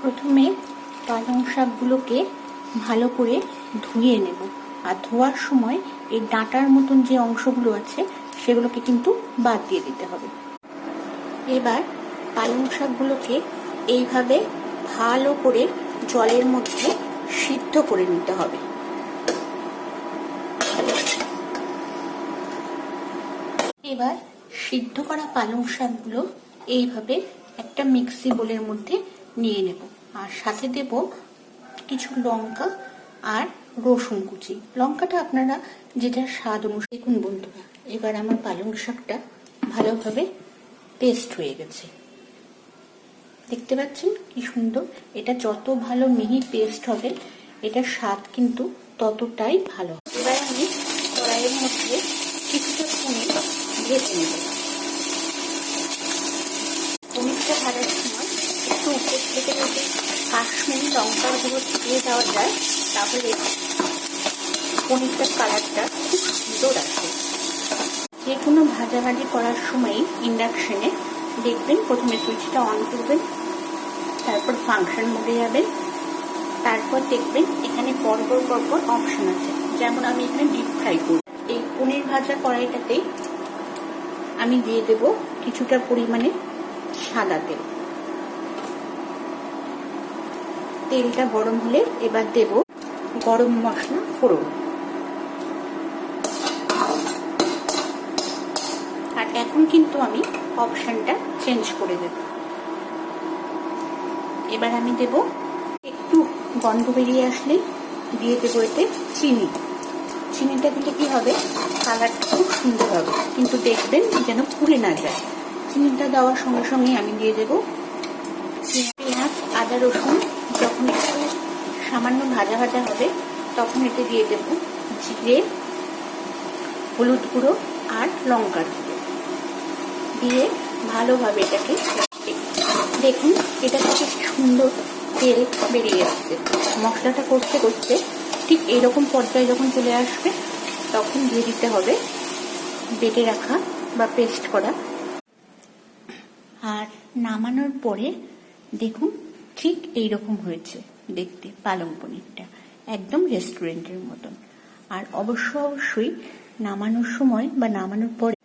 প্রথমে পালং শাকগুলোকে ভালো করে ধুয়ে নেব। আর ধোয়ার সময় এই ডাঁটার মতন যে অংশগুলো আছে সেগুলোকে কিন্তু বাদ দিয়ে দিতে হবে। এবার পালং শাকগুলোকে এইভাবে ভালো করে জলের মধ্যে সিদ্ধ করে নিতে হবে। এবার সিদ্ধ করা পালং শাকগুলো এইভাবে একটা মিক্সি বোলের মধ্যে নিয়ে নেব। আর সাথে দেব কিছু লঙ্কা আর রসুন কুচি। লঙ্কাটা আপনারা যেটা স্বাদ অনুসারে। দেখুন বন্ধুরা, এবার আমার পালং শাকটা ভালোভাবে পেস্ট হয়ে গেছে। দেখতে পাচ্ছেন কি সুন্দর। এটা যত ভালো মিহি পেস্ট হবে এটার স্বাদ কিন্তু ততটাই ভালো। এবার আমি কড়াইয়ের মধ্যে কিছুটা পনির ভেজে নেব। পনিরটা ভাজার সময় একটু উপর থেকে যদি কাশ্মীরি লঙ্কার গুঁড়ো দিয়ে দেওয়া যায় তাহলে পনিরটার কালারটা খুব সুন্দর আসে। যে কোনো ভাজাভাজি করার সময় ইন্ডাকশনে দেখবেন প্রথমে সুইচটা অন করবেন, তারপর ফাংশন মোডে যাবেন, তারপর দেখবেন এখানে পরপর অপশন আছে। যেমন আমি এখানে ডিপ ফ্রাই করব। এই পনির ভাজা কড়াইটাতেই আমি দিয়ে দেব কিছুটা পরিমাণে সাদা তেল। তেলটা গরম হলে এবার দেব গরম মশলা ফোড়ন। আর এখন কিন্তু আমি অপশনটা চেঞ্জ করে দেব। এবার আমি দেব একটু গন্ধ বেরিয়ে আসলে দিয়ে দেবো এতে চিনি। চিনিটা দিলে কি হবে, কালারটা খুব সুন্দর হবে, কিন্তু দেখবেন যেন পুড়ে না যায়। চিনিটা দেওয়ার সঙ্গে সঙ্গে আমি দিয়ে দেব পেঁয়াজ আদা রসুন। যখন একটু সামান্য ভাজা ভাজা হবে তখন এতে দিয়ে দেব জিরে, হলুদ গুঁড়ো আর লঙ্কার গুঁড়ো দিয়ে ভালোভাবে এটাকে দেখুন এটা থেকে সুন্দর তেল বেরিয়ে আসছে। মশলাটা কষতে কষতে ঠিক এইরকম পর্যায়ে যখন চলে আসবে তখন দিয়ে দিতে হবে বেটে রাখা বা পেস্ট করা। আর নামানোর পরে দেখুন ঠিক এইরকম হয়েছে দেখতে পালং পনিরটা, একদম রেস্টুরেন্টের মতন। আর অবশ্যই নামানোর সময় বা নামানোর পরে